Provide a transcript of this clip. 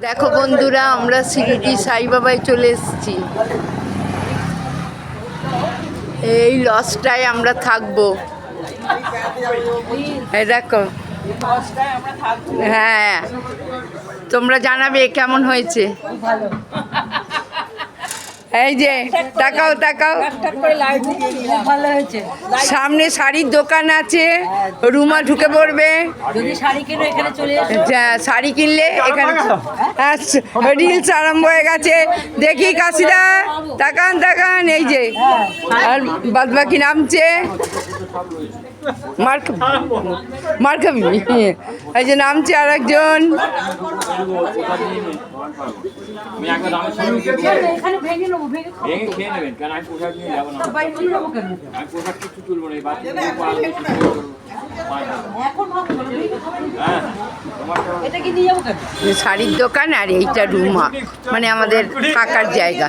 দেখো বন্ধুরা, আমরা শিরডি সাই বাবায় চলে এসেছি। এই লজটায় আমরা থাকবো। এই দেখো, হ্যাঁ, তোমরা জানাবে কেমন হয়েছে। এই যে তাকাও তাকাও, সামনে শাড়ির দোকান আছে, রুমা ঢুকে পড়বে। শাড়ি কিনলে এখানে রিলস আরম্ভ হয়ে গেছে। দেখি কাশিদা, তাকান তাকান, এই যে আর বাদ বাকি নামছে। মার্কাবি এই যে নামছে আর একজন। শাড়ির দোকান আর এইটা রুমা, মানে আমাদের থাকার জায়গা।